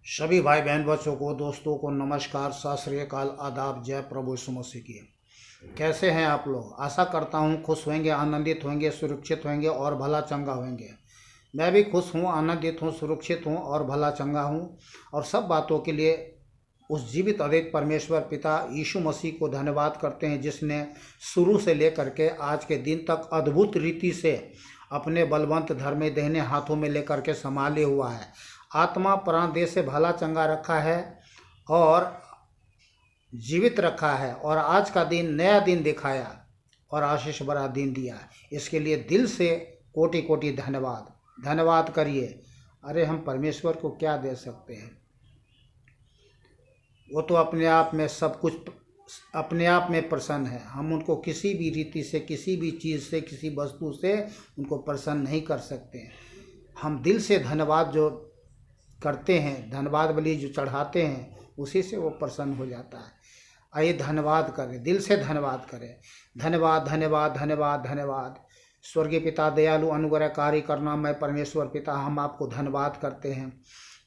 सभी भाई बहन बच्चों को दोस्तों को नमस्कार, सत श्री अकाल, आदाब, जय प्रभु यीशु मसीह की। कैसे हैं आप लोग? आशा करता हूं खुश होंगे, आनंदित होंगे, सुरक्षित होंगे और भला चंगा होंगे। मैं भी खुश हूं, आनंदित हूं, सुरक्षित हूं और भला चंगा हूं। और सब बातों के लिए उस जीवित अद्वैत परमेश्वर पिता यीशु मसीह को धन्यवाद करते हैं, जिसने शुरू से लेकर के आज के दिन तक अद्भुत रीति से अपने बलवंत धर्म देहने हाथों में लेकर के संभाले हुआ है। आत्मा प्राण देह से भला चंगा रखा है और जीवित रखा है, और आज का दिन नया दिन दिखाया और आशीष भरा दिन दिया। इसके लिए दिल से कोटि कोटि धन्यवाद। धन्यवाद करिए। अरे हम परमेश्वर को क्या दे सकते हैं? वो तो अपने आप में सब कुछ अपने आप में प्रसन्न है। हम उनको किसी भी रीति से, किसी भी चीज़ से, किसी वस्तु से उनको प्रसन्न नहीं कर सकते हैं। हम दिल से धन्यवाद जो करते हैं, धन्यवाद बलि जो चढ़ाते हैं, उसी से वो प्रसन्न हो जाता है। आइए धन्यवाद करें, दिल से धन्यवाद करें। धन्यवाद धन्यवाद धन्यवाद धन्यवाद। स्वर्गीय पिता दयालु अनुग्रहकारी करुणामय परमेश्वर पिता, हम आपको धन्यवाद करते हैं।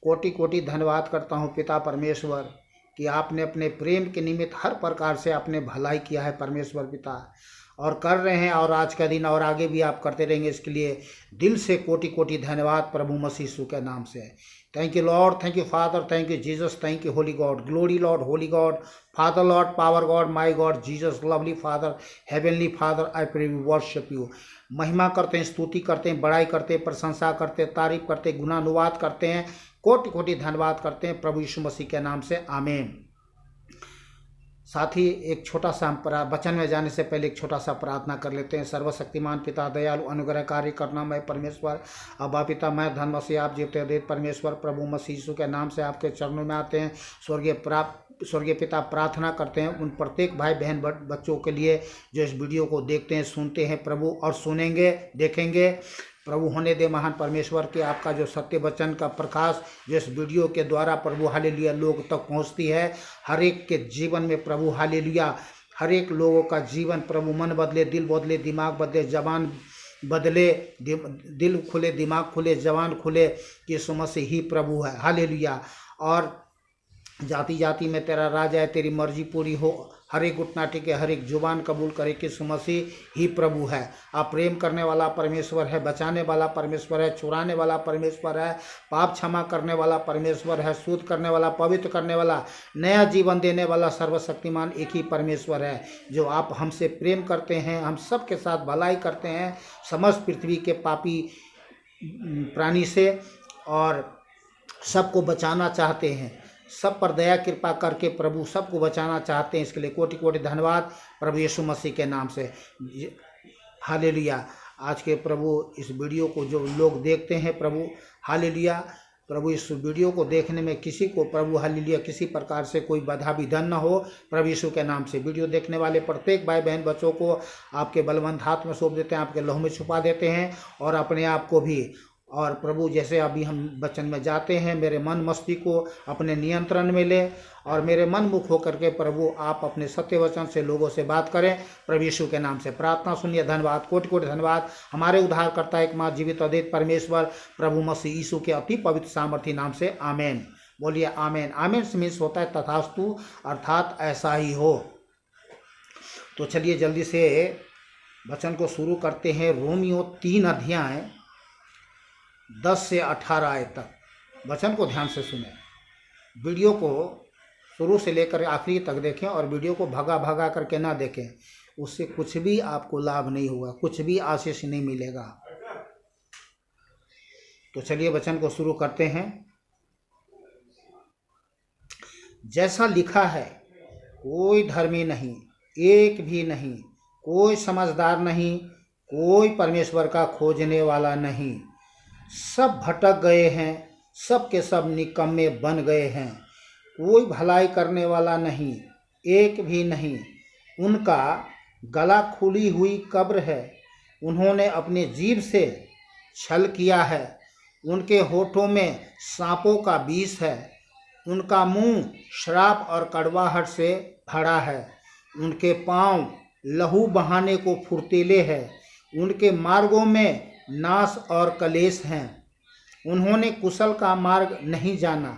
कोटि कोटि धन्यवाद करता हूँ पिता परमेश्वर कि आपने अपने प्रेम के निमित्त हर प्रकार से आपने भलाई किया है परमेश्वर पिता, और कर रहे हैं, और आज का दिन और आगे भी आप करते रहेंगे। इसके लिए दिल से कोटि कोटि धन्यवाद प्रभु मसीह यीशु के नाम से। Thank you Lord, thank you father, thank you Jesus, thank you holy God, glory Lord, holy God, father Lord, power God, my God, Jesus, lovely father, heavenly father, I pray we worship you. महिमा करते हैं, स्तुति करते हैं, बड़ाई करते हैं, प्रशंसा करते हैं, तारीफ करते हैं, गुणानुवाद करते हैं, कोटि कोटि धन्यवाद करते हैं प्रभु यीशु मसीह के नाम से, आमीन। साथ ही एक छोटा सा वचन में जाने से पहले एक छोटा सा प्रार्थना कर लेते हैं। सर्वशक्तिमान पिता दयालु अनुग्रहकारी करुणामय परमेश्वर अब्बा पिता, मैं धन मसीह आप जीवते अद्वैत परमेश्वर प्रभु मसीह यीशु के नाम से आपके चरणों में आते हैं। स्वर्गीय पिता, प्रार्थना करते हैं उन प्रत्येक भाई बहन बच्चों के लिए जो इस वीडियो को देखते हैं, सुनते हैं प्रभु, और सुनेंगे, देखेंगे प्रभु। होने दे महान परमेश्वर कि आपका जो सत्य वचन का प्रकाश जो इस वीडियो के द्वारा प्रभु हालेलुया लोग तक पहुंचती है, हर एक के जीवन में प्रभु हालेलुया, हर एक लोगों का जीवन प्रभु, मन बदले, दिल बदले, दिमाग बदले, जबान बदले, दिल खुले, दिमाग खुले, जबान खुले, कि यीशु मसीह ही प्रभु है। हालेलुया। और जाति जाति में तेरा राज है, तेरी मर्जी पूरी हो, हर एक घुटना टेके, हर एक जुबान कबूल करे कि यीशु मसीह ही प्रभु है। आप प्रेम करने वाला परमेश्वर है, बचाने वाला परमेश्वर है, छुड़ाने वाला परमेश्वर है, पाप क्षमा करने वाला परमेश्वर है, शुद्ध करने वाला, पवित्र करने वाला, नया जीवन देने वाला सर्वशक्तिमान एक ही परमेश्वर है। जो आप हमसे प्रेम करते हैं, हम सब के साथ भलाई करते हैं, समस्त पृथ्वी के पापी प्राणी से, और सबको बचाना चाहते हैं, सब पर दया कृपा करके प्रभु सबको बचाना चाहते हैं। इसके लिए कोटि कोटि धन्यवाद प्रभु यीशु मसीह के नाम से। हालेलुया। आज के प्रभु इस वीडियो को जो लोग देखते हैं प्रभु हालेलुया, प्रभु इस वीडियो को देखने में किसी को प्रभु हालेलुया किसी प्रकार से कोई बाधा विघ्न न हो प्रभु यीशु के नाम से। वीडियो देखने वाले प्रत्येक भाई बहन बच्चों को आपके बलवंत हाथ में सौंप देते हैं, आपके लहू में छुपा देते हैं, और अपने आप को भी। और प्रभु जैसे अभी हम वचन में जाते हैं, मेरे मन मस्तिष्क को अपने नियंत्रण में ले, और मेरे मन मुख होकर के प्रभु आप अपने सत्य वचन से लोगों से बात करें प्रभु यीशु के नाम से। प्रार्थना सुनिए। धन्यवाद, कोटि कोटि धन्यवाद हमारे उद्धारकर्ता एकमात्र जीवित अद्वैत परमेश्वर प्रभु मसीह यीशु के अति पवित्र सामर्थी नाम से, आमेन। बोलिए आमेन। आमेन से मीन्स होता है तथास्तु, अर्थात ऐसा ही हो। तो चलिए जल्दी से वचन को शुरू करते हैं। रोमियो 3 अध्याय 10 से 18 आयत तक वचन को ध्यान से सुने। वीडियो को शुरू से लेकर आखिरी तक देखें, और वीडियो को भगा भगा करके ना देखें, उससे कुछ भी आपको लाभ नहीं होगा, कुछ भी आशीष नहीं मिलेगा। तो चलिए वचन को शुरू करते हैं। जैसा लिखा है, कोई धर्मी नहीं, एक भी नहीं, कोई समझदार नहीं, कोई परमेश्वर का खोजने वाला नहीं, सब भटक गए हैं, सब के सब निकम्मे बन गए हैं, कोई भलाई करने वाला नहीं, एक भी नहीं। उनका गला खुली हुई कब्र है, उन्होंने अपने जीभ से छल किया है, उनके होठों में सांपों का विष है, उनका मुंह श्राप और कड़वाहट से भरा है, उनके पांव लहू बहाने को फुर्तीले हैं, उनके मार्गों में नाश और कलेश हैं, उन्होंने कुशल का मार्ग नहीं जाना,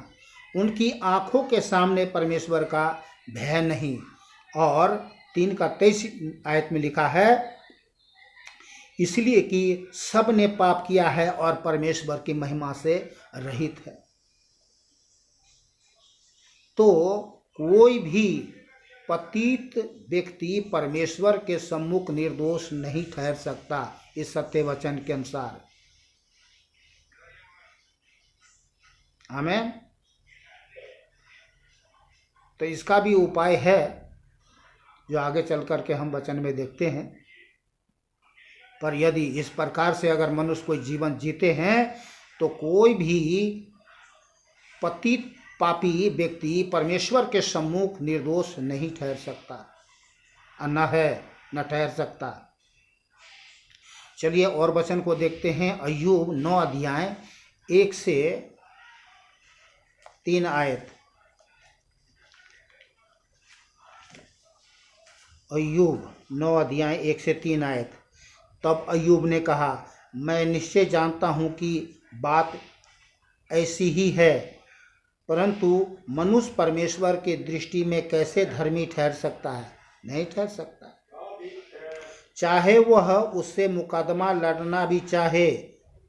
उनकी आंखों के सामने परमेश्वर का भय नहीं। और 3:23 आयत में लिखा है, इसलिए कि सब ने पाप किया है और परमेश्वर की महिमा से रहित है। तो कोई भी पतित व्यक्ति परमेश्वर के सम्मुख निर्दोष नहीं ठहर सकता इस सत्य वचन के अनुसार। आमीन। तो इसका भी उपाय है जो आगे चल करके हम वचन में देखते हैं। पर यदि इस प्रकार से अगर मनुष्य कोई जीवन जीते हैं तो कोई भी पतित पापी व्यक्ति परमेश्वर के सम्मुख निर्दोष नहीं ठहर सकता, न ठहर सकता। चलिए और वचन को देखते हैं। अय्यूब 9 अध्याय 1 से 3 आयत। अय्यूब 9 अध्याय 1 से 3 आयत। तब अय्यूब ने कहा, मैं निश्चय जानता हूँ कि बात ऐसी ही है, परंतु मनुष्य परमेश्वर की दृष्टि में कैसे धर्मी ठहर सकता है? नहीं ठहर सकता। चाहे वह उससे मुकदमा लड़ना भी चाहे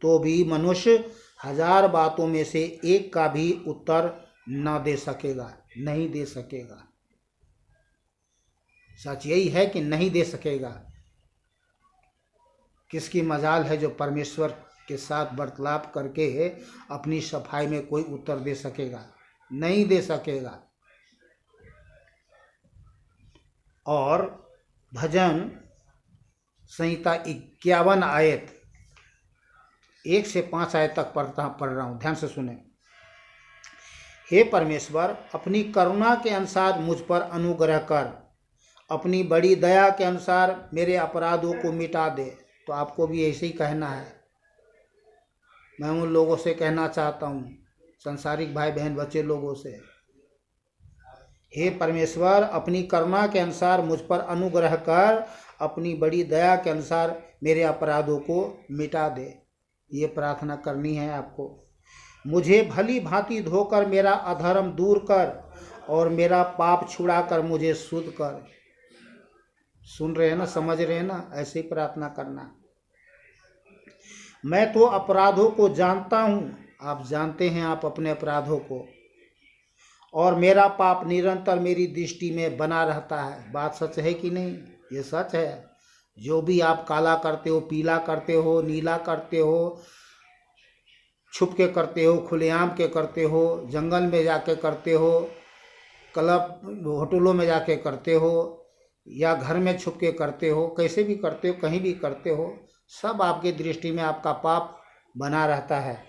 तो भी मनुष्य 1000 बातों में से एक का भी उत्तर न दे सकेगा, नहीं दे सकेगा। सच यही है कि नहीं दे सकेगा। किसकी मजाल है जो परमेश्वर के साथ वार्तालाप करके अपनी सफाई में कोई उत्तर दे सकेगा? नहीं दे सकेगा। और भजन संहिता 51 आयत 1 से 5 आयत तक पढ़ रहा हूँ, ध्यान से सुने। हे परमेश्वर, अपनी करुणा के अनुसार मुझ पर अनुग्रह कर, अपनी बड़ी दया के अनुसार मेरे अपराधों को मिटा दे। तो आपको भी ऐसे ही कहना है। मैं उन लोगों से कहना चाहता हूँ, संसारिक भाई बहन बच्चे लोगों से, हे परमेश्वर, अपनी करुणा के अनुसार मुझ पर अनुग्रह कर, अपनी बड़ी दया के अनुसार मेरे अपराधों को मिटा दे। ये प्रार्थना करनी है आपको। मुझे भली भांति धोकर मेरा अधर्म दूर कर और मेरा पाप छुड़ा कर मुझे शुद्ध कर। सुन रहे हैं ना, समझ रहे हैं ना? ऐसे ही प्रार्थना करना। मैं तो अपराधों को जानता हूँ, आप जानते हैं आप अपने अपराधों को, और मेरा पाप निरंतर मेरी दृष्टि में बना रहता है। बात सच है कि नहीं? ये सच है। जो भी आप काला करते हो, पीला करते हो, नीला करते हो, छुप के करते हो, खुलेआम के करते हो, जंगल में जाके करते हो, क्लब होटलों में जाके करते हो, या घर में छुप के करते हो, कैसे भी करते हो, कहीं भी करते हो, सब आपके दृष्टि में आपका पाप बना रहता है।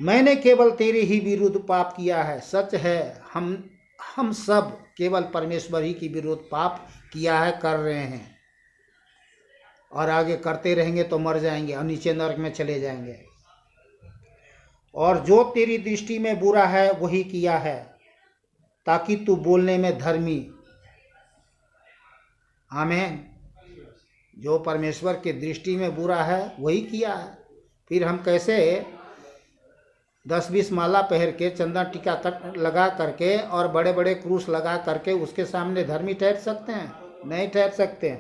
मैंने केवल तेरे ही विरुद्ध पाप किया है। सच है, हम सब केवल परमेश्वर ही के विरुद्ध पाप किया है, कर रहे हैं, और आगे करते रहेंगे तो मर जाएंगे और नीचे नरक में चले जाएंगे। और जो तेरी दृष्टि में बुरा है वही किया है, ताकि तू बोलने में धर्मी। आमीन। जो परमेश्वर की दृष्टि में बुरा है वही किया है। फिर हम कैसे 10-20 माला पहन के, चंदन टीका लगा करके और बड़े बड़े क्रूस लगा करके उसके सामने धर्मी ठहर सकते हैं? नहीं ठहर सकते।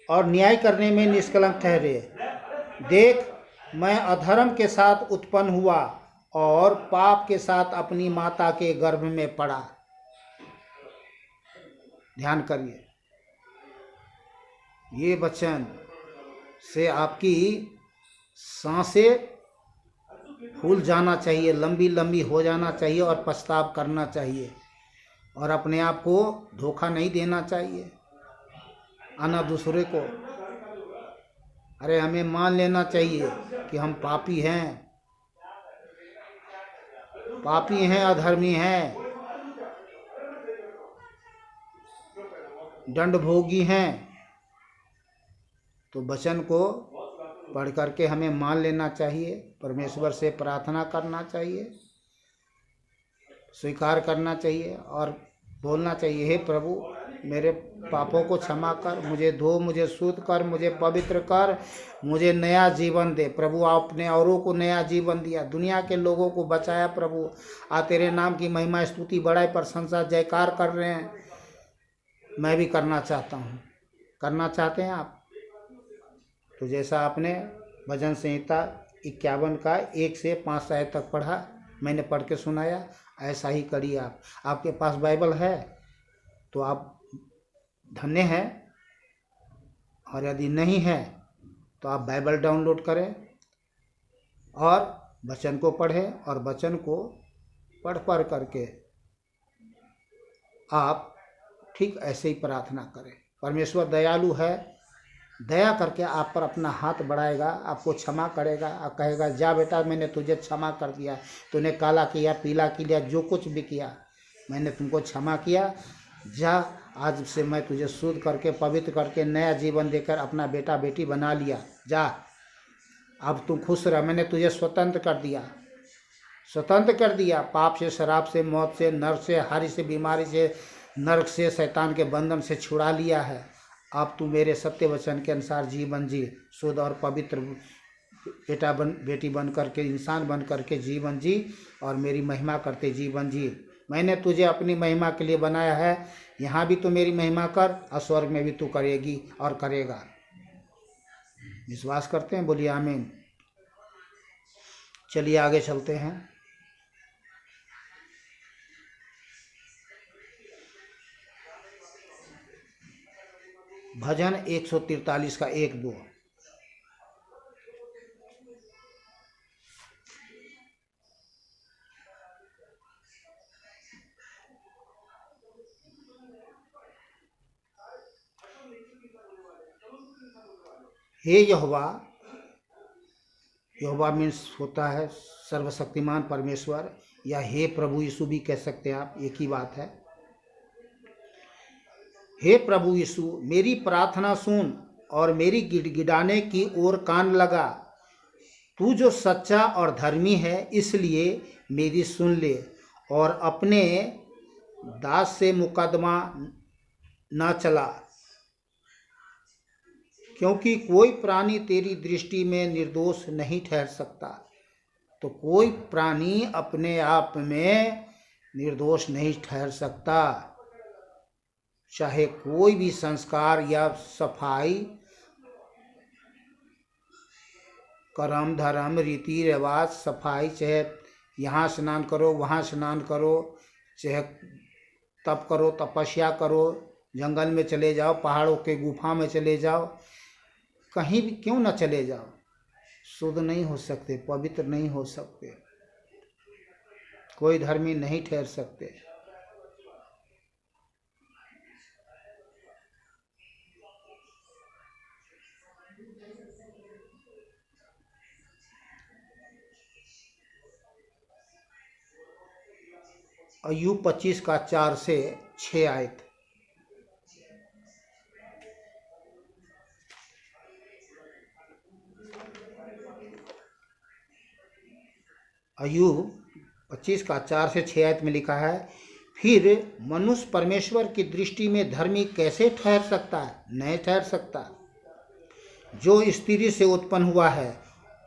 और न्याय करने में निष्कलंक ठहरे। देख, मैं अधर्म के साथ उत्पन्न हुआ और पाप के साथ अपनी माता के गर्भ में पड़ा। ध्यान करिए, ये वचन से आपकी सांसें फूल जाना चाहिए, लंबी लंबी हो जाना चाहिए, और पछताव करना चाहिए, और अपने आप को धोखा नहीं देना चाहिए आना दूसरे को। अरे हमें मान लेना चाहिए कि हम पापी हैं, पापी हैं, अधर्मी हैं, दंडभोगी हैं। तो वचन को पढ़ करके हमें मान लेना चाहिए, परमेश्वर से प्रार्थना करना चाहिए, स्वीकार करना चाहिए और बोलना चाहिए, हे प्रभु मेरे पापों को क्षमा कर, मुझे धो, मुझे शुद्ध कर, मुझे पवित्र कर, मुझे नया जीवन दे। प्रभु आपने औरों को नया जीवन दिया, दुनिया के लोगों को बचाया। प्रभु आ तेरे नाम की महिमा, स्तुति, बड़ाई, प्रशंसा, जयकार कर रहे हैं। मैं भी करना चाहता हूँ। करना चाहते हैं आप? तो जैसा आपने भजन संहिता 51 का 1 से 5 आयत तक पढ़ा, मैंने पढ़ के सुनाया, ऐसा ही करिए आप। आपके पास बाइबल है तो आप धन्य हैं, और यदि नहीं है तो आप बाइबल डाउनलोड करें और वचन को पढ़ें, और वचन को पढ़ करके आप ठीक ऐसे ही प्रार्थना करें। परमेश्वर दयालु है, दया करके आप पर अपना हाथ बढ़ाएगा, आपको क्षमा करेगा और कहेगा जा बेटा, मैंने तुझे क्षमा कर दिया। तूने काला किया, पीला किया, जो कुछ भी किया मैंने तुमको क्षमा किया। जा, आज से मैं तुझे शुद्ध करके, पवित्र करके, नया जीवन देकर अपना बेटा बेटी बना लिया। जा, अब तू खुश रह, मैंने तुझे स्वतंत्र कर दिया, स्वतंत्र कर दिया। पाप से, शराब से, मौत से, नर्क से, हारी से, बीमारी से, नर्क से, शैतान के बंधन से छुड़ा लिया है। अब तू मेरे सत्य वचन के अनुसार जीवन जी, शुद्ध और पवित्र बेटी बन करके, इंसान बन करके जीवन जी, और मेरी महिमा करते जीवन जी। मैंने तुझे अपनी महिमा के लिए बनाया है, यहाँ भी तू मेरी महिमा कर, और स्वर्ग में भी तू करेगी और करेगा। विश्वास करते हैं? बोलिए आमीन। चलिए आगे चलते हैं। भजन 143 का 1-2। हे यहोवा, यहोवा मीन्स होता है सर्वशक्तिमान परमेश्वर, या हे प्रभु यीशु भी कह सकते हैं आप, एक ही बात है। हे प्रभु यीशु, मेरी प्रार्थना सुन और मेरी गिड़गिड़ाने की ओर कान लगा। तू जो सच्चा और धर्मी है, इसलिए मेरी सुन ले, और अपने दास से मुकदमा न चला, क्योंकि कोई प्राणी तेरी दृष्टि में निर्दोष नहीं ठहर सकता। तो कोई प्राणी अपने आप में निर्दोष नहीं ठहर सकता, चाहे कोई भी संस्कार या सफाई, कर्म, धर्म, रीति रिवाज, सफाई, चाहे यहाँ स्नान करो, वहाँ स्नान करो, चाहे तप करो, तपस्या करो, जंगल में चले जाओ, पहाड़ों के गुफा में चले जाओ, कहीं भी क्यों न चले जाओ, शुद्ध नहीं हो सकते, पवित्र नहीं हो सकते, कोई धर्मी नहीं ठहर सकते। अय्यूब 25 का 4 से 6 आयत। अय्यूब 25 का 4 से 6 आयत में लिखा है, फिर मनुष्य परमेश्वर की दृष्टि में धर्मी कैसे ठहर सकता है? नहीं ठहर सकता। जो स्त्री से उत्पन्न हुआ है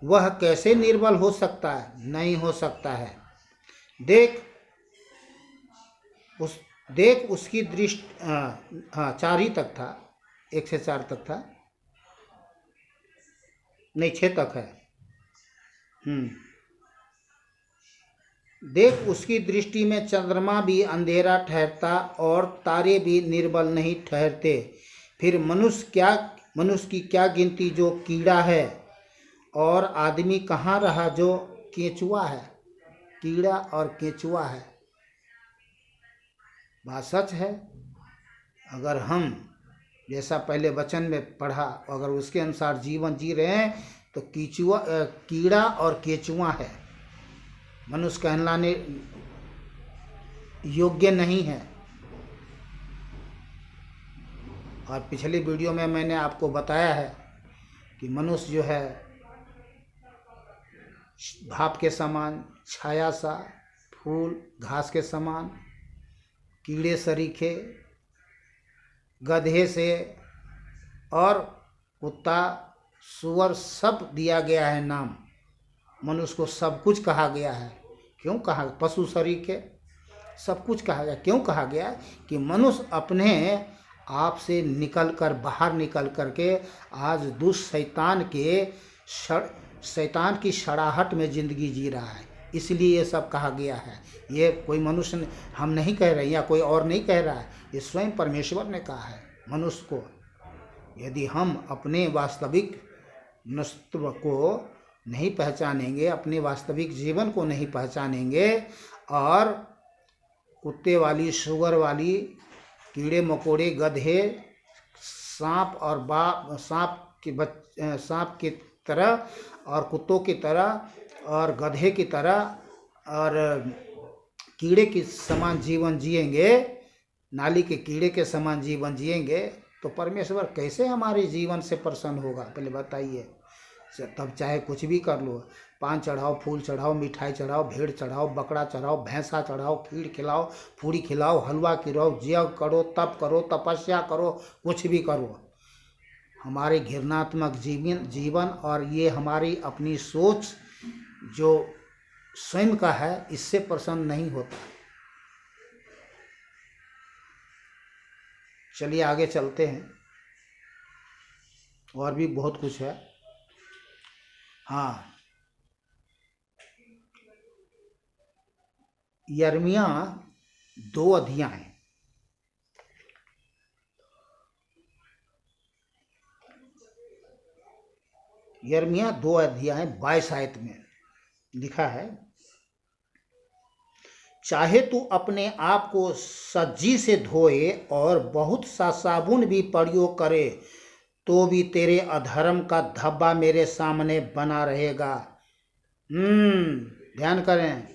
वह कैसे निर्बल हो सकता है? नहीं हो सकता है। देख उसकी दृष्टि, हाँ 4 ही तक था, 1 से 4 तक था, नहीं 6 तक है। देख उसकी दृष्टि में चंद्रमा भी अंधेरा ठहरता और तारे भी निर्बल नहीं ठहरते। फिर मनुष्य की क्या गिनती जो कीड़ा है, और आदमी कहाँ रहा जो केंचुआ है? कीड़ा और केंचुआ है। बात सच है। अगर हम जैसा पहले वचन में पढ़ा, अगर उसके अनुसार जीवन जी रहे हैं तो कीड़ा और केंचुआ है, मनुष्य कहलाने योग्य नहीं है। और पिछले वीडियो में मैंने आपको बताया है कि मनुष्य जो है भाप के समान, छाया सा, फूल घास के समान, कीड़े सरीखे, गधे से और कुत्ता सूअर सब दिया गया है नाम। मनुष्य को सब कुछ कहा गया है। क्यों कहा? पशु शरीर के सब कुछ कहा गया। क्यों कहा गया? कि मनुष्य अपने आप से निकल कर, बाहर निकल कर के आज दुष्ट शैतान की शराहट में ज़िंदगी जी रहा है। इसलिए ये सब कहा गया है। ये कोई मनुष्य हम नहीं कह रहे या कोई और नहीं कह रहा है, ये स्वयं परमेश्वर ने कहा है मनुष्य को। यदि हम अपने वास्तविक अस्तित्व को नहीं पहचानेंगे, अपने वास्तविक जीवन को नहीं पहचानेंगे और कुत्ते वाली, शुगर वाली, कीड़े मकोड़े, गधे, सांप की तरह और कुत्तों की तरह और गधे की तरह और कीड़े के समान जीवन जिएंगे, नाली के कीड़े के समान जीवन जिएंगे, तो परमेश्वर कैसे हमारे जीवन से प्रसन्न होगा? पहले बताइए। तब चाहे कुछ भी कर लो, पान चढ़ाओ, फूल चढ़ाओ, मिठाई चढ़ाओ, भेड़ चढ़ाओ, बकरा चढ़ाओ, भैंसा चढ़ाओ, खीर खिलाओ, पूरी खिलाओ, हलवा खिलाओ, यज्ञ करो, तप करो, तपस्या करो, कुछ भी करो, हमारे घृणात्मक जीवन और ये हमारी अपनी सोच जो स्वयं का है, इससे प्रसन्न नहीं होता। चलिए आगे चलते हैं, और भी बहुत कुछ है। हाँ, यिर्मयाह 2 अध्याय, यिर्मयाह 2 अध्याय 22 आयत में लिखा है, चाहे तू अपने आप को सज्जी से धोए और बहुत सा साबुन भी प्रयोग करे, तो भी तेरे अधर्म का धब्बा मेरे सामने बना रहेगा। ध्यान करें,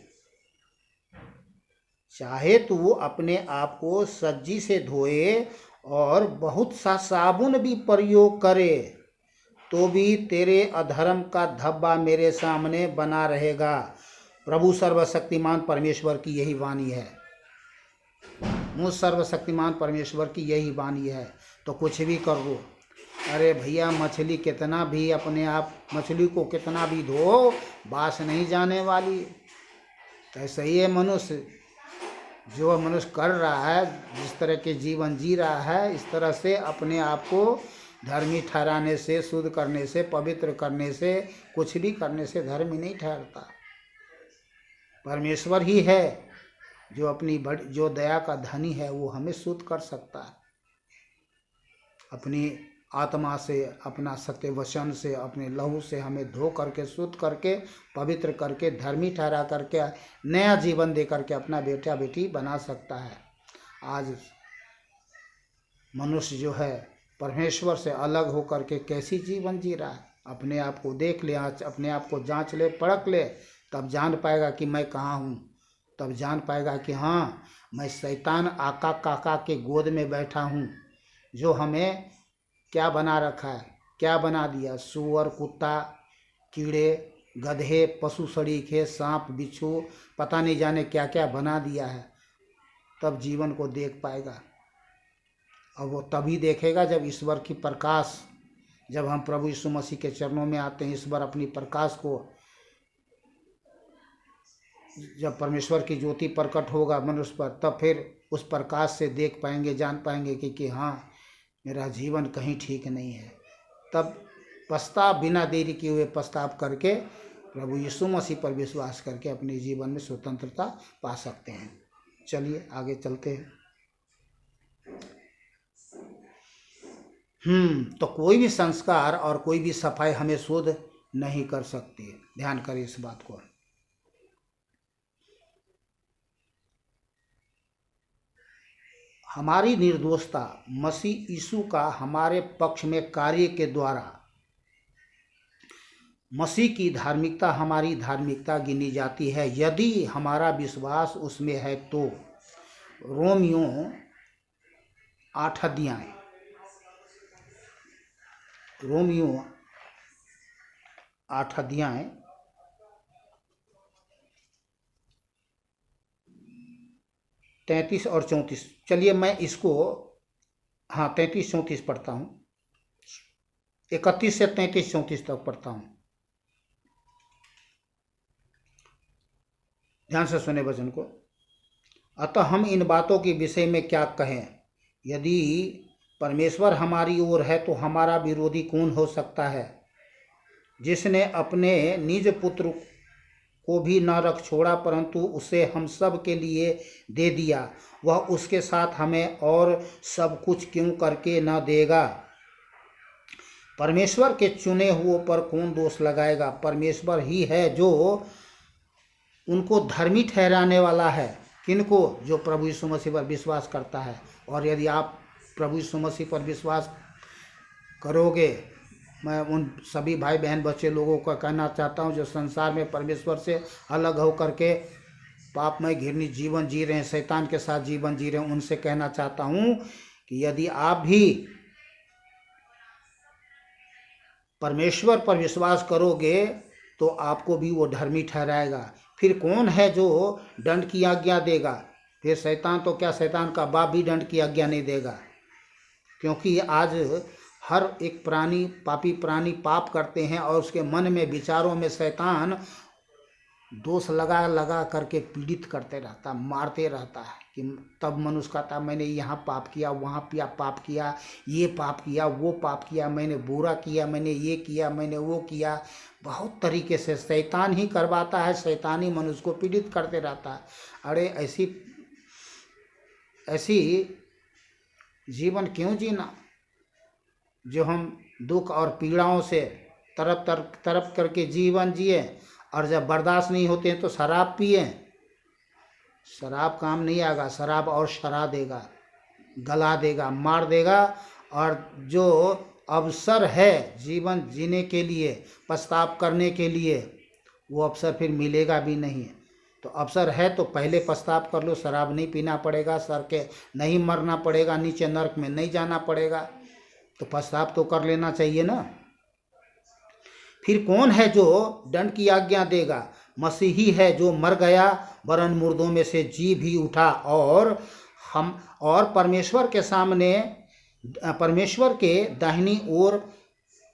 चाहे तू अपने आप को सज्जी से धोए और बहुत सा साबुन भी प्रयोग करे, तो भी तेरे अधर्म का धब्बा मेरे सामने बना रहेगा। प्रभु सर्वशक्तिमान परमेश्वर की यही वाणी है, मुझ सर्वशक्तिमान परमेश्वर की यही वाणी है। तो कुछ भी कर लो। अरे भैया, मछली कितना भी अपने आप, मछली को कितना भी धो, बास नहीं जाने वाली। ऐसा ही है मनुष्य, जो मनुष्य कर रहा है, जिस तरह के जीवन जी रहा है, इस तरह से अपने आप को धर्मी ठहराने से, शुद्ध करने से, पवित्र करने से, कुछ भी करने से धर्मी नहीं ठहरता। परमेश्वर ही है जो अपनी जो दया का धनी है, वो हमें शुद्ध कर सकता है। अपनी आत्मा से, अपना सत्य वचन से, अपने लहू से हमें धो करके, शुद्ध करके, पवित्र करके, धर्मी ठहरा करके, नया जीवन दे करके अपना बेटा बेटी बना सकता है। आज मनुष्य जो है परमेश्वर से अलग हो करके कैसी जीवन जी रहा है। अपने आप को देख ले, आज अपने आप को जांच ले, परख ले, तब जान पाएगा कि मैं कहाँ हूँ। तब जान पाएगा कि हाँ, मैं शैतान आका काका के गोद में बैठा हूँ, जो हमें क्या बना रखा है, क्या बना दिया। सूअर, कुत्ता, कीड़े, गधे, पशु सरीखे, सांप, बिच्छू, पता नहीं जाने क्या क्या बना दिया है। तब जीवन को देख पाएगा। और वो तभी देखेगा जब ईश्वर की प्रकाश, जब हम प्रभु यीशु मसीह के चरणों में आते हैं, ईश्वर अपनी प्रकाश को, जब परमेश्वर की ज्योति प्रकट होगा मनुष्य पर, तब फिर उस प्रकाश से देख पाएंगे, जान पाएंगे कि हाँ, मेरा जीवन कहीं ठीक नहीं है। तब पछताव, बिना देरी किए हुए पछताव करके प्रभु यीशु मसीह पर विश्वास करके अपने जीवन में स्वतंत्रता पा सकते हैं। चलिए आगे चलते हैं। तो कोई भी संस्कार और कोई भी सफाई हमें शुद्ध नहीं कर सकती। ध्यान करिए इस बात को। हमारी निर्दोषता मसीह यीशु का हमारे पक्ष में कार्य के द्वारा, मसीह की धार्मिकता हमारी धार्मिकता गिनी जाती है, यदि हमारा विश्वास उसमें है। तो रोमियो 8 अध्याय, रोमियो 8 अध्याय 33 और 34। चलिए मैं इसको हाँ 33-34 पढ़ता हूँ, 31 से 33-34 तक पढ़ता हूँ। ध्यान से सुने वचन को। अतः हम इन बातों के विषय में क्या कहें? यदि परमेश्वर हमारी ओर है तो हमारा विरोधी कौन हो सकता है? जिसने अपने निज पुत्र को भी न रख छोड़ा परंतु उसे हम सब के लिए दे दिया, वह उसके साथ हमें और सब कुछ क्यों करके न देगा? परमेश्वर के चुने हुओं पर कौन दोष लगाएगा? परमेश्वर ही है जो उनको धर्मी ठहराने वाला है। किनको? जो प्रभु यीशु मसीह पर विश्वास करता है। और यदि आप प्रभु यीशु मसीह पर विश्वास करोगे, मैं उन सभी भाई बहन बच्चे लोगों को कहना चाहता हूं जो संसार में परमेश्वर से अलग हो करके पापमय घृणित जीवन जी रहे हैं, शैतान के साथ जीवन जी रहे हैं, उनसे कहना चाहता हूं कि यदि आप भी परमेश्वर पर विश्वास करोगे तो आपको भी वो धर्मी ठहराएगा। फिर कौन है जो दंड की आज्ञा देगा? फिर शैतान तो क्या, शैतान का बाप भी दंड की आज्ञा नहीं देगा, क्योंकि आज हर एक प्राणी, पापी प्राणी पाप करते हैं और उसके मन में, विचारों में शैतान दोष लगा लगा करके पीड़ित करते रहता, मारते रहता है कि तब मनुष्य कहता मैंने यहाँ पाप किया, वहाँ पाप किया, ये पाप किया, वो पाप किया, मैंने बुरा किया, मैंने ये किया, मैंने वो किया। बहुत तरीके से शैतान ही करवाता है, शैतान ही मनुष्य को पीड़ित करते रहता है। अरे ऐसी जीवन क्यों जीना जो हम दुख और पीड़ाओं से तरप करके जीवन जिए, और जब बर्दाश्त नहीं होते हैं तो शराब पिए। शराब काम नहीं आएगा, शराब और शरा देगा, गला देगा, मार देगा। और जो अवसर है जीवन जीने के लिए, पछतावा करने के लिए, वो अवसर फिर मिलेगा भी नहीं। तो अवसर है तो पहले पछतावा कर लो, शराब नहीं पीना पड़ेगा, सर के नहीं मरना पड़ेगा, नीचे नरक में नहीं जाना पड़ेगा, तो पछतावा तो कर लेना चाहिए ना। फिर कौन है जो दंड की आज्ञा देगा? मसीही है जो मर गया वरन मुर्दों में से जी भी उठा, और परमेश्वर के सामने, परमेश्वर के दाहिनी ओर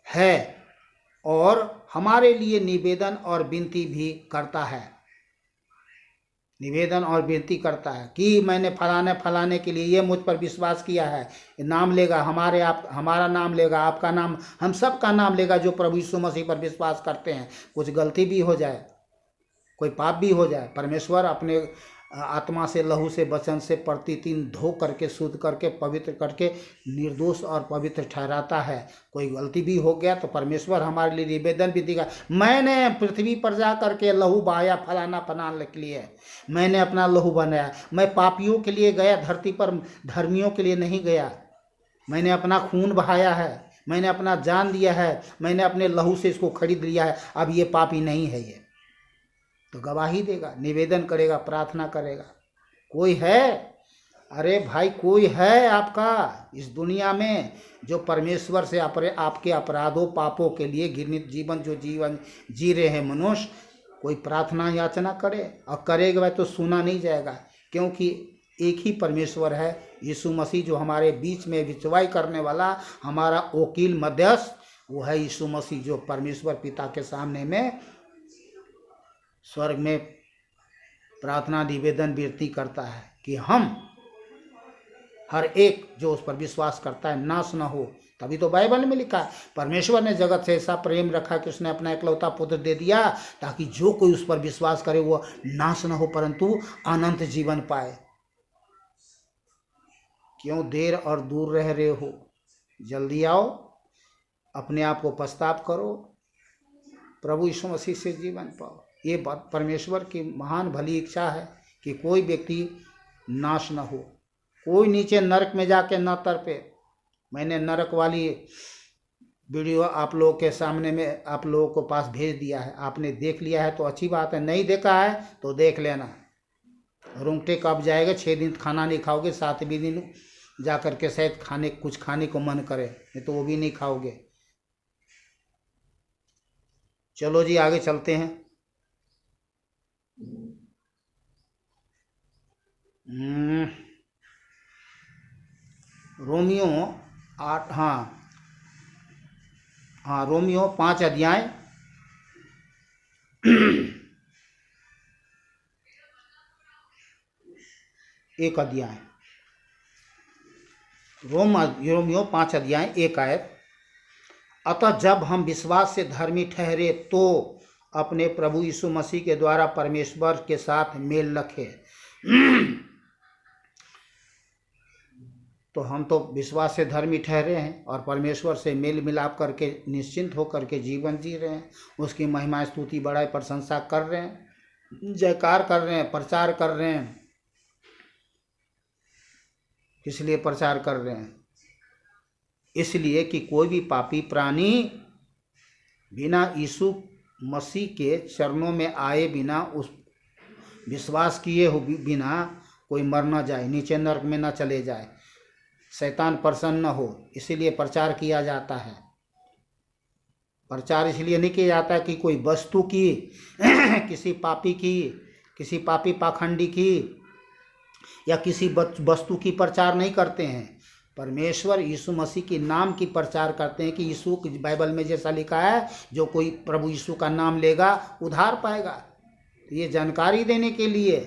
है और हमारे लिए निवेदन और विनती भी करता है। निवेदन और विनती करता है कि मैंने फलाने के लिए ये मुझ पर विश्वास किया है, नाम लेगा, हमारा नाम लेगा, आपका नाम, हम सब का नाम लेगा जो प्रभु यीशु मसीह पर विश्वास करते हैं। कुछ गलती भी हो जाए, कोई पाप भी हो जाए, परमेश्वर अपने आत्मा से, लहू से, वचन से प्रतिदिन धो करके, शुद्ध करके, पवित्र करके निर्दोष और पवित्र ठहराता है। कोई गलती भी हो गया तो परमेश्वर हमारे लिए निवेदन भी देगा। मैंने पृथ्वी पर जा करके लहू बहाया फलाने के लिए, मैंने अपना लहू बनाया। मैं पापियों के लिए गया धरती पर, धर्मियों के लिए नहीं गया। मैंने अपना खून बहाया है, मैंने अपना जान दिया है, मैंने अपने लहू से इसको खरीद लिया है। अब ये पापी नहीं है, ये तो गवाही देगा, निवेदन करेगा, प्रार्थना करेगा। कोई है? अरे भाई कोई है आपका इस दुनिया में जो परमेश्वर से आपके अपराधों पापों के लिए घृणित जीवन जो जीवन जी रहे हैं मनुष्य, कोई प्रार्थना याचना करे? और करेगा तो सुना नहीं जाएगा, क्योंकि एक ही परमेश्वर है, यीशु मसीह, जो हमारे बीच में विचवाई करने वाला, हमारा वकील मध्यस्थ, वो है यीशु मसीह, जो परमेश्वर पिता के सामने में स्वर्ग में प्रार्थना निवेदन विनती करता है कि हम हर एक जो उस पर विश्वास करता है नाश न हो। तभी तो बाइबल में लिखा है, परमेश्वर ने जगत से ऐसा प्रेम रखा कि उसने अपना इकलौता पुत्र दे दिया, ताकि जो कोई उस पर विश्वास करे वो नाश न हो परंतु अनंत जीवन पाए। क्यों देर और दूर रह रहे हो? जल्दी आओ, अपने आप को पछतावा करो, प्रभु यीशु मसीह से जीवन पाओ। ये परमेश्वर की महान भली इच्छा है कि कोई व्यक्ति नाश न हो, कोई नीचे नरक में जाके न तड़पे। मैंने नरक वाली वीडियो आप लोगों के सामने में, आप लोगों को पास भेज दिया है। आपने देख लिया है तो अच्छी बात है, नहीं देखा है तो देख लेना। रूंगटे कब जाएगा, 6 दिन खाना नहीं खाओगे, 7वें दिन जा कर के शायद कुछ खाने को मन करे, नहीं तो वो भी नहीं खाओगे। चलो जी आगे चलते हैं। रोमियो 8, हाँ हाँ, रोमियो 5 अध्याय 1 अध्याय, रोमियो 5 अध्याय 1 आयत। अतः जब हम विश्वास से धर्मी ठहरे तो अपने प्रभु यीशु मसीह के द्वारा परमेश्वर के साथ मेल रखे। तो हम तो विश्वास से धर्मी ठहरे हैं और परमेश्वर से मेल मिलाप करके निश्चिंत होकर के जीवन जी रहे हैं। उसकी महिमा, स्तुति, बड़ाई, प्रशंसा कर रहे हैं, जयकार कर रहे हैं, प्रचार कर रहे हैं। इसलिए प्रचार कर रहे हैं, इसलिए कि कोई भी पापी प्राणी बिना यीशु मसीह के चरणों में आए बिना, उस विश्वास किए हो बिना कोई मर न जाए, नीचे नरक में न चले जाए, शैतान प्रसन्न न हो। इसीलिए प्रचार किया जाता है। प्रचार इसलिए नहीं किया जाता कि कोई वस्तु की किसी पापी की, किसी पापी पाखंडी की या किसी वस्तु की प्रचार नहीं करते हैं। परमेश्वर यीशु मसीह के नाम की प्रचार करते हैं कि यीशु, बाइबल में जैसा लिखा है, जो कोई प्रभु यीशु का नाम लेगा उद्धार पाएगा। ये जानकारी देने के लिए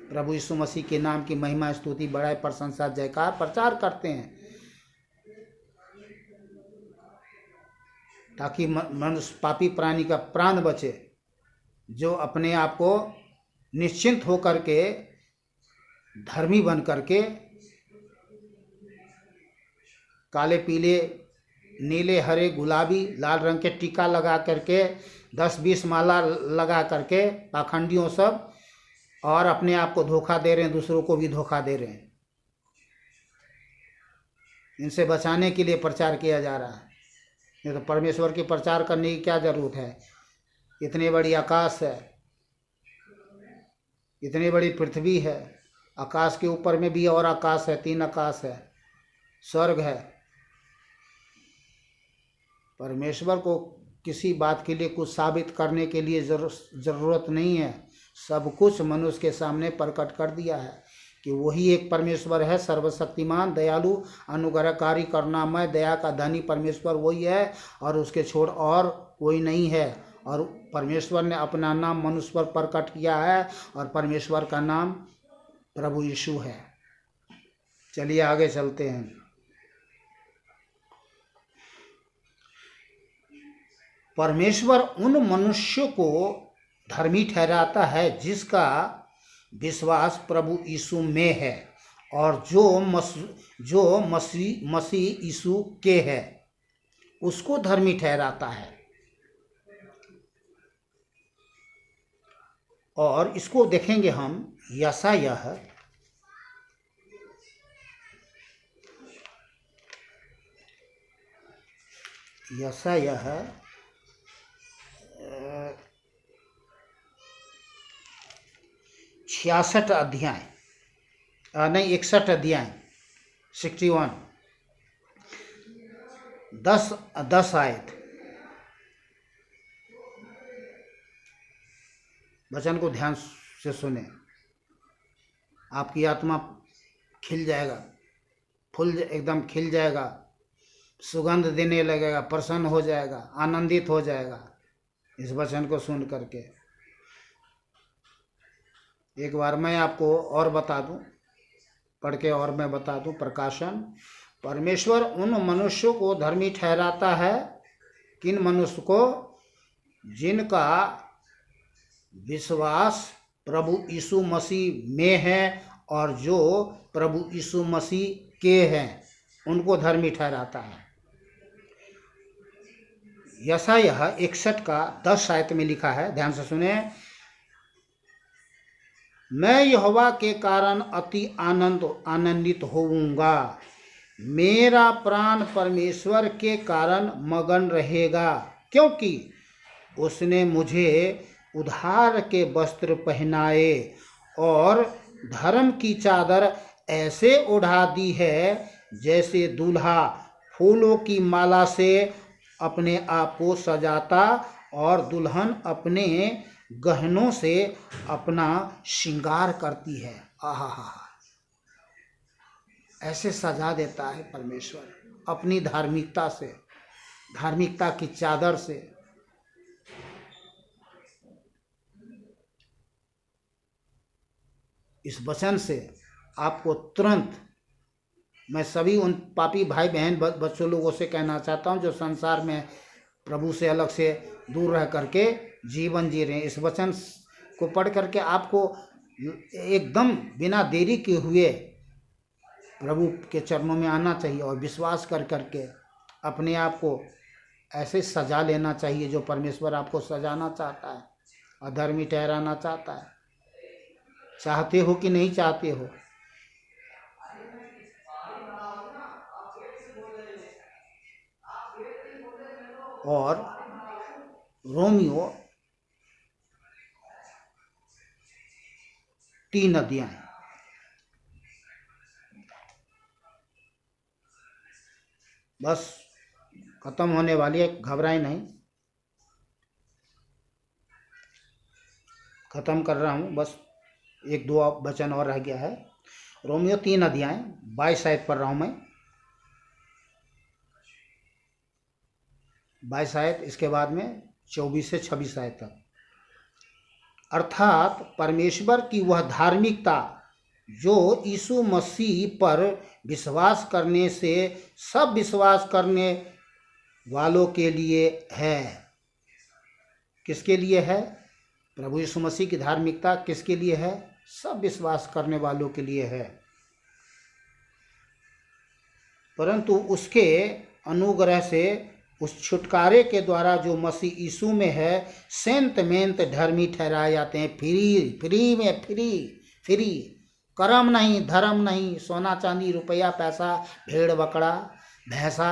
प्रभु यीशु मसीह के नाम की महिमा, स्तुति, बड़ाई, प्रशंसा, जयकार, प्रचार करते हैं, ताकि मनुष्य, पापी प्राणी का प्राण बचे, जो अपने आप को निश्चिंत होकर के, धर्मी बन करके, काले, पीले, नीले, हरे, गुलाबी, लाल रंग के टीका लगा करके, 10-20 माला लगा करके पाखंडियों सब, और अपने आप को धोखा दे रहे हैं, दूसरों को भी धोखा दे रहे हैं। इनसे बचाने के लिए प्रचार किया जा रहा है। नहीं तो परमेश्वर की प्रचार करने की क्या जरूरत है? इतनी बड़ी आकाश है, इतनी बड़ी पृथ्वी है, आकाश के ऊपर में भी और आकाश है, 3 आकाश है, स्वर्ग है। परमेश्वर को किसी बात के लिए कुछ साबित करने के लिए जरूरत नहीं है। सब कुछ मनुष्य के सामने प्रकट कर दिया है कि वही एक परमेश्वर है, सर्वशक्तिमान, दयालु, अनुग्रहकारी, करुणामय, दया का धनी परमेश्वर वही है, और उसके छोड़ और कोई नहीं है। और परमेश्वर ने अपना नाम मनुष्य पर प्रकट किया है, और परमेश्वर का नाम प्रभु यीशु है। चलिए आगे चलते हैं। परमेश्वर उन मनुष्यों को धर्मी ठहराता है जिसका विश्वास प्रभु यीशु में है, और जो मसीह यीशु के है, उसको धर्मी ठहराता है। और इसको देखेंगे हम यशायाह 66 अध्याय, नहीं 61 अध्याय 61, 10 आयत। वचन को ध्यान से सुने, आपकी आत्मा खिल जाएगा, फूल एकदम खिल जाएगा, सुगंध देने लगेगा, प्रसन्न हो जाएगा, आनंदित हो जाएगा इस वचन को सुन करके। एक बार मैं आपको और बता दूं, पढ़ के और मैं बता दूं। प्रकाशन, परमेश्वर उन मनुष्यों को धर्मी ठहराता है, किन मनुष्य को? जिनका विश्वास प्रभु यीशु मसीह में है और जो प्रभु यीशु मसीह के हैं, उनको धर्मी ठहराता है। यशायाह 61 का 10 आयत में लिखा है, ध्यान से सुने। मैं यहोवा के कारण अति आनंदित होऊंगा, मेरा प्राण परमेश्वर के कारण मगन रहेगा, क्योंकि उसने मुझे उद्धार के वस्त्र पहनाए और धर्म की चादर ऐसे ओढ़ा दी है जैसे दूल्हा फूलों की माला से अपने आप को सजाता और दुल्हन अपने गहनों से अपना श्रृंगार करती है। आहा, ऐसे सजा देता है परमेश्वर अपनी धार्मिकता से, धार्मिकता की चादर से। इस वचन से आपको तुरंत, मैं सभी उन पापी भाई बहन बच्चों लोगों से कहना चाहता हूँ जो संसार में प्रभु से अलग से दूर रह करके जीवन जी रहे हैं, इस वचन को पढ़ करके आपको एकदम बिना देरी के हुए प्रभु के चरणों में आना चाहिए और विश्वास कर करके अपने आप को ऐसे सजा लेना चाहिए जो परमेश्वर आपको सजाना चाहता है, अधर्मी ठहराना चाहता है। चाहते हो कि नहीं चाहते हो? और रोमियो 3 अध्याय, बस खत्म होने वाली है, घबराए नहीं, खत्म कर रहा हूँ, बस 1-2 वचन और रह गया है। रोमियो 3 अध्याय 22 आयत पढ़ रहा हूँ मैं, 22 आयत, इसके बाद में 24 से 26 आयत तक। अर्थात परमेश्वर की वह धार्मिकता जो यीशु मसीह पर विश्वास करने से सब विश्वास करने वालों के लिए है। किसके लिए है? प्रभु यीशु मसीह की धार्मिकता किसके लिए है? सब विश्वास करने वालों के लिए है। परंतु उसके अनुग्रह से उस छुटकारे के द्वारा जो मसीह यीशु में है सेंत मेंत धर्मी ठहराए जाते हैं। फ्री, कर्म नहीं, धर्म नहीं, सोना चांदी रुपया पैसा भेड़ बकरा भैंसा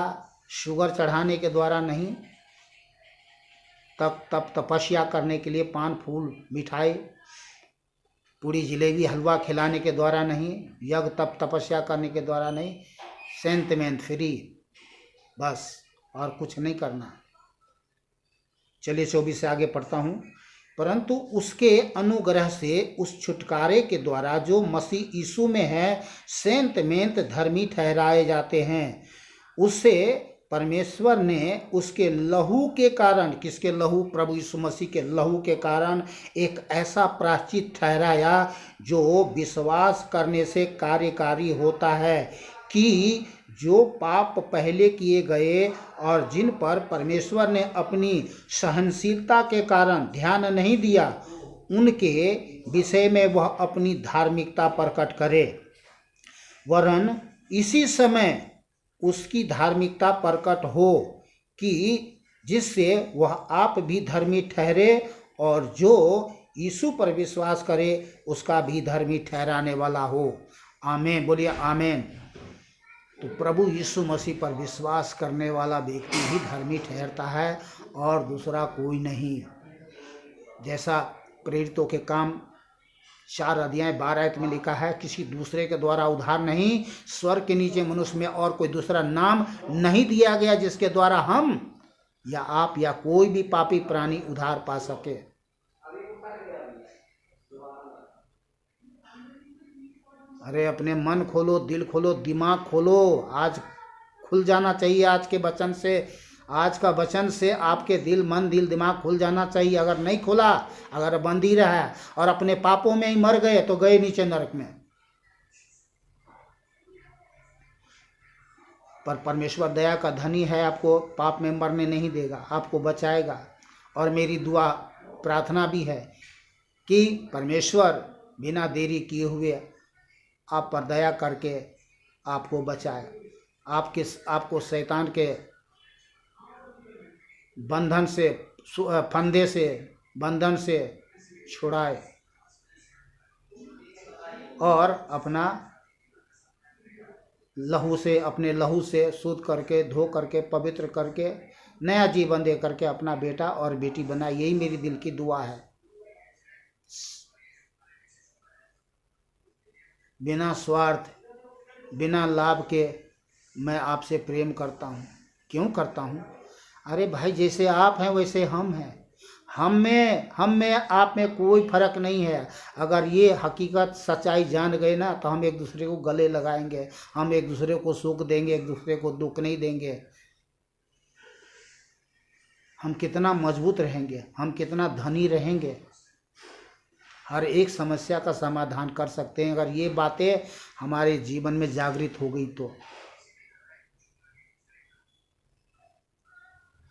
शुगर चढ़ाने के द्वारा नहीं, तप तपस्या करने के लिए पान फूल मिठाई पूरी जलेबी हलवा खिलाने के द्वारा नहीं, यज्ञ तप तपस्या करने के द्वारा नहीं, सेंत मेंत फ्री, बस और कुछ नहीं करना। चलिए 24 से आगे पढ़ता हूँ। परंतु उसके अनुग्रह से उस छुटकारे के द्वारा जो मसीह यीशु में है सेंत मेंत धर्मी ठहराए जाते हैं। उससे परमेश्वर ने उसके लहू के कारण, किसके लहू? प्रभु यीशु मसीह के लहू के कारण एक ऐसा प्रायश्चित ठहराया जो विश्वास करने से कार्यकारी होता है कि जो पाप पहले किए गए और जिन पर परमेश्वर ने अपनी सहनशीलता के कारण ध्यान नहीं दिया, उनके विषय में वह अपनी धार्मिकता प्रकट करे, वरन इसी समय उसकी धार्मिकता प्रकट हो कि जिससे वह आप भी धर्मी ठहरे और जो यीशु पर विश्वास करे उसका भी धर्मी ठहराने वाला हो। आमीन, बोलिए आमीन। तो प्रभु यीशु मसीह पर विश्वास करने वाला व्यक्ति ही धर्मी ठहरता है और दूसरा कोई नहीं। जैसा प्रेरितों के काम 4 अध्याय 12 आयत में लिखा है, किसी दूसरे के द्वारा उद्धार नहीं, स्वर्ग के नीचे मनुष्य में और कोई दूसरा नाम नहीं दिया गया जिसके द्वारा हम या आप या कोई भी पापी प्राणी उद्धार पा सके। अरे अपने मन खोलो, दिल खोलो, दिमाग खोलो, आज खुल जाना चाहिए आज के वचन से। आज का वचन से आपके दिल, मन, दिल, दिमाग खुल जाना चाहिए। अगर नहीं खुला, अगर बंद ही रहा और अपने पापों में ही मर गए तो गए नीचे नरक में। पर परमेश्वर दया का धनी है, आपको पाप में मरने नहीं देगा, आपको बचाएगा। और मेरी दुआ प्रार्थना भी है कि परमेश्वर बिना देरी किए हुए आप पर दया करके आपको बचाए, आपको शैतान के बंधन से, फंदे से, बंधन से छुड़ाए और अपना लहू से, अपने लहू से शुद्ध करके, धो करके, पवित्र करके, नया जीवन दे करके अपना बेटा और बेटी बनाए। यही मेरी दिल की दुआ है। बिना स्वार्थ, बिना लाभ के मैं आपसे प्रेम करता हूँ। क्यों करता हूँ? अरे भाई, जैसे आप हैं वैसे हम हैं। हम में आप में कोई फर्क नहीं है। अगर ये हकीकत सच्चाई जान गए ना तो हम एक दूसरे को गले लगाएंगे, हम एक दूसरे को सुख देंगे, एक दूसरे को दुख नहीं देंगे। हम कितना मजबूत रहेंगे, हम कितना धनी रहेंगे, हर एक समस्या का समाधान कर सकते हैं अगर ये बातें हमारे जीवन में जागृत हो गई तो।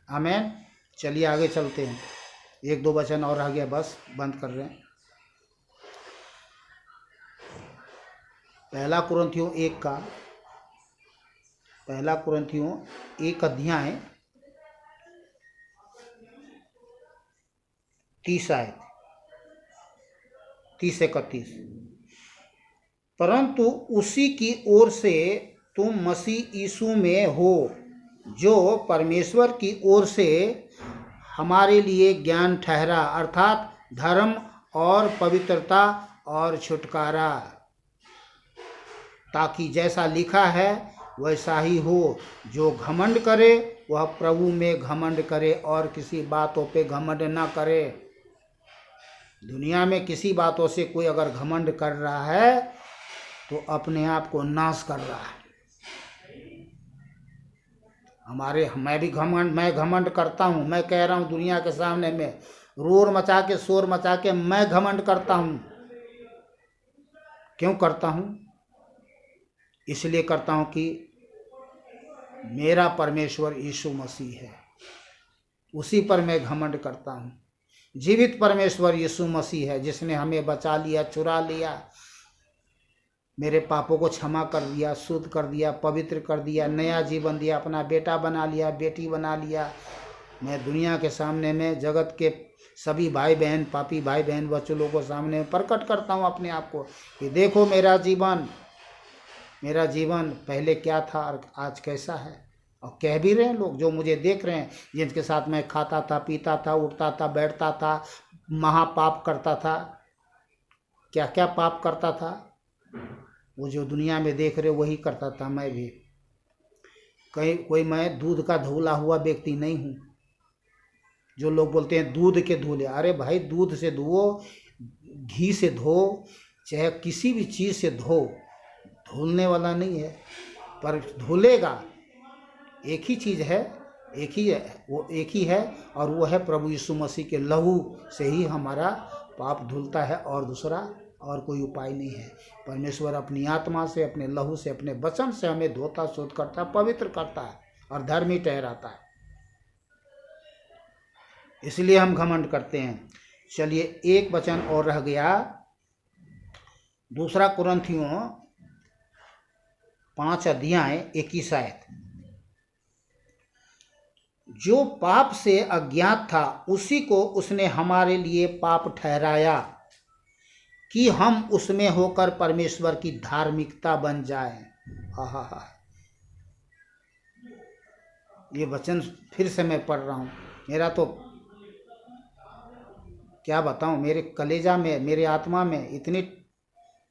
आमीन। चलिए आगे चलते हैं, एक दो वचन और रह गया, बस बंद कर रहे हैं। पहला कुरिन्थियों 1 अध्याय 30-31। परंतु उसी की ओर से तुम मसीह यीशु में हो, जो परमेश्वर की ओर से हमारे लिए ज्ञान ठहरा, अर्थात धर्म और पवित्रता और छुटकारा, ताकि जैसा लिखा है वैसा ही हो। जो घमंड करे वह प्रभु में घमंड करे और किसी बातों पे घमंड ना करे। दुनिया में किसी बातों से कोई अगर घमंड कर रहा है तो अपने आप को नाश कर रहा है। मैं घमंड करता हूँ, मैं कह रहा हूँ दुनिया के सामने में शोर मचा के मैं घमंड करता हूँ। क्यों करता हूँ? इसलिए करता हूँ कि मेरा परमेश्वर यीशु मसीह है, उसी पर मैं घमंड करता हूँ। जीवित परमेश्वर यीशु मसीह है, जिसने हमें बचा लिया, चुरा लिया, मेरे पापों को क्षमा कर दिया, शुद्ध कर दिया, पवित्र कर दिया, नया जीवन दिया, अपना बेटा बना लिया, बेटी बना लिया। मैं दुनिया के सामने में, जगत के सभी भाई बहन, पापी भाई बहन, बच्चों को सामने में प्रकट करता हूँ अपने आप को कि देखो मेरा जीवन पहले क्या था और आज कैसा है। और कह भी रहे हैं लोग जो मुझे देख रहे हैं, जिनके साथ मैं खाता था, पीता था, उठता था, बैठता था, महापाप करता था, क्या क्या पाप करता था, वो जो दुनिया में देख रहे वही करता था मैं भी। कोई मैं दूध का धुला हुआ व्यक्ति नहीं हूँ। जो लोग बोलते हैं दूध के धुले, अरे भाई दूध से धुओ, घी से धो, चाहे किसी भी चीज़ से धो, धुलने वाला नहीं है, पर धुलेगा। एक ही चीज़ है, वो एक ही है, और वो है प्रभु यीशु मसीह के लहू से ही हमारा पाप धुलता है, और दूसरा और कोई उपाय नहीं है। परमेश्वर अपनी आत्मा से, अपने लहू से, अपने वचन से हमें धोता, शुद्ध करता, पवित्र करता है और धर्मी ठहराता है। इसलिए हम घमंड करते हैं। चलिए एक वचन और रह गया, 2 कुरिन्थियों 5 अध्याय 21 आयत। जो पाप से अज्ञात था उसी को उसने हमारे लिए पाप ठहराया, कि हम उसमें होकर परमेश्वर की धार्मिकता बन जाएं। आहा, ये वचन फिर से मैं पढ़ रहा हूँ। मेरा तो क्या बताऊँ, मेरे कलेजा में, मेरे आत्मा में इतनी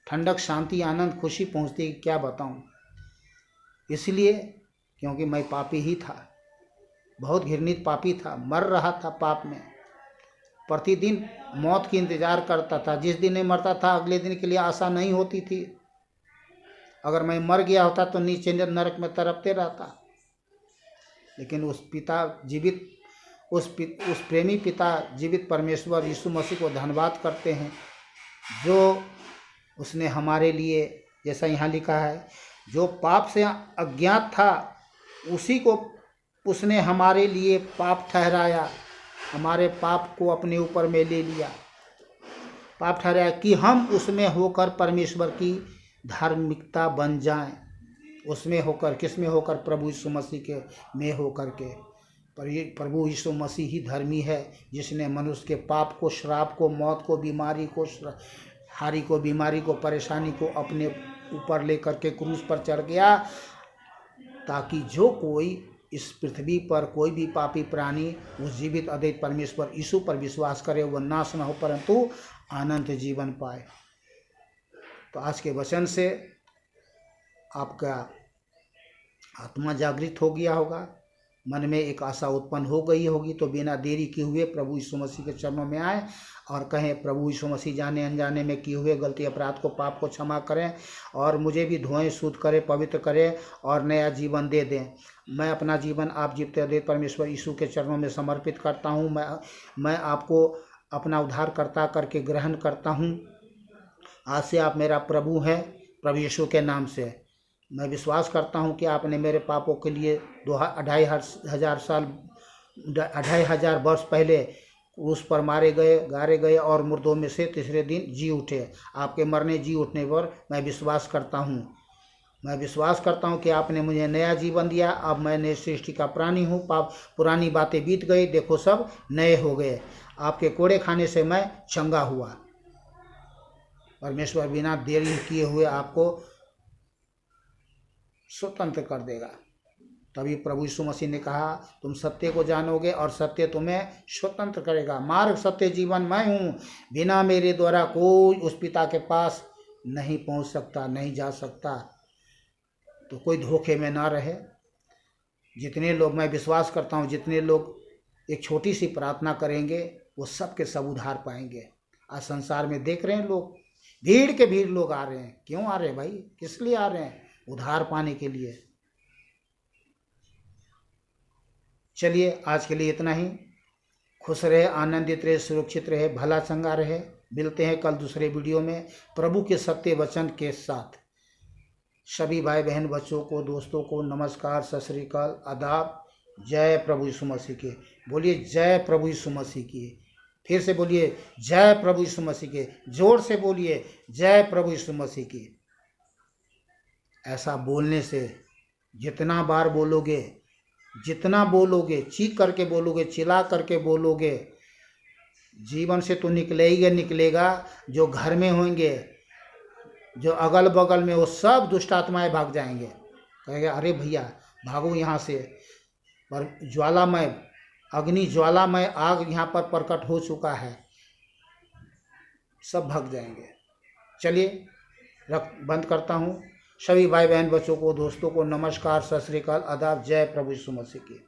ठंडक, शांति, आनंद, खुशी पहुँचती है, क्या बताऊँ। इसलिए क्योंकि मैं पापी ही था, बहुत घृणित पापी था, मर रहा था पाप में, प्रतिदिन मौत की इंतज़ार करता था। जिस दिन नहीं मरता था अगले दिन के लिए आशा नहीं होती थी। अगर मैं मर गया होता तो नीचे नरक में तड़पते रहता। लेकिन उस प्रेमी पिता जीवित परमेश्वर यीशु मसीह को धन्यवाद करते हैं, जो उसने हमारे लिए, जैसा यहाँ लिखा है, जो पाप से अज्ञात था उसी को उसने हमारे लिए पाप ठहराया, हमारे पाप को अपने ऊपर में ले लिया, पाप ठहराया, कि हम उसमें होकर परमेश्वर की धार्मिकता बन जाएं। उसमें होकर, किसमें होकर? प्रभु यीशु मसीह के में होकर के। पर ये प्रभु यीशु मसीह ही धर्मी है, जिसने मनुष्य के पाप को, श्राप को, मौत को, बीमारी को, बीमारी को, परेशानी को अपने ऊपर लेकर के क्रूस पर चढ़ गया, ताकि जो कोई इस पृथ्वी पर, कोई भी पापी प्राणी उस जीवित अद्वैत परमेश्वर यीशु पर विश्वास करे, वह नाश न हो परंतु अनंत जीवन पाए। तो आज के वचन से आपका आत्मा जागृत हो गया होगा, मन में एक आशा उत्पन्न हो गई होगी, तो बिना देरी किए हुए प्रभु यीशु मसीह के चरणों में आए और कहें, प्रभु यीशु मसीह जाने अनजाने में किए हुए गलती अपराध को, पाप को क्षमा करें और मुझे भी धोएं, शुद्ध करें, पवित्र करें और नया जीवन दे दें। मैं अपना जीवन आप जीवते दे परमेश्वर यीशु के चरणों में समर्पित करता हूँ। मैं आपको अपना उद्धारकर्ता करके ग्रहण करता हूँ। आज से आप मेरा प्रभु हैं, प्रभु यीशु के नाम से। मैं विश्वास करता हूँ कि आपने मेरे पापों के लिए 2500 वर्ष पहले क्रूस पर मारे गए, गाड़े गए और मुर्दों में से तीसरे दिन जी उठे। आपके मरने जी उठने पर मैं विश्वास करता हूँ। मैं विश्वास करता हूँ कि आपने मुझे नया जीवन दिया। अब मैं नई सृष्टि का प्राणी हूँ। पाप पुरानी बातें बीत गई, देखो सब नए हो गए। आपके कोड़े खाने से मैं चंगा हुआ। परमेश्वर बिना देरी किए हुए आपको स्वतंत्र कर देगा। तभी प्रभु यीशु मसीह ने कहा, तुम सत्य को जानोगे और सत्य तुम्हें स्वतंत्र करेगा। मार्ग, सत्य, जीवन मैं हूँ। बिना मेरे द्वारा कोई उस पिता के पास नहीं पहुँच सकता, नहीं जा सकता। तो कोई धोखे में ना रहे। जितने लोग, मैं विश्वास करता हूँ, जितने लोग एक छोटी सी प्रार्थना करेंगे वो सब के सब उद्धार पाएंगे। आज संसार में देख रहे हैं लोग, भीड़ के भीड़ लोग आ रहे हैं। क्यों आ रहे हैं भाई? किस लिए आ रहे हैं? उद्धार पाने के लिए। चलिए आज के लिए इतना ही। खुश रहे, आनंदित रहे, सुरक्षित रहे, भला चंगा रहे। मिलते हैं कल दूसरे वीडियो में प्रभु के सत्य वचन के साथ। सभी भाई बहन, बच्चों को, दोस्तों को नमस्कार, सत श्री अकाल, आदाब। जय प्रभु यीशु मसीह के। बोलिए जय प्रभु यीशु मसीह की। फिर से बोलिए जय प्रभु यीशु मसीह के। जोर से बोलिए जय प्रभु यीशु मसीह की। ऐसा बोलने से जितना बार बोलोगे, जितना बोलोगे, चीख करके बोलोगे, चिल्ला करके बोलोगे, जीवन से तो निकलेगा। जो घर में होंगे, जो अगल बगल में, वो सब दुष्ट आत्माएं भाग जाएंगे। कहेंगे अरे भैया भागो यहाँ से। पर ज्वालामय, अग्नि ज्वालामय आग यहाँ पर प्रकट हो चुका है, सब भाग जाएंगे। चलिए बंद करता हूँ। सभी भाई बहन, बच्चों को, दोस्तों को नमस्कार, सत श्री अकाल, आदाब। जय प्रभु यीशु मसीह की।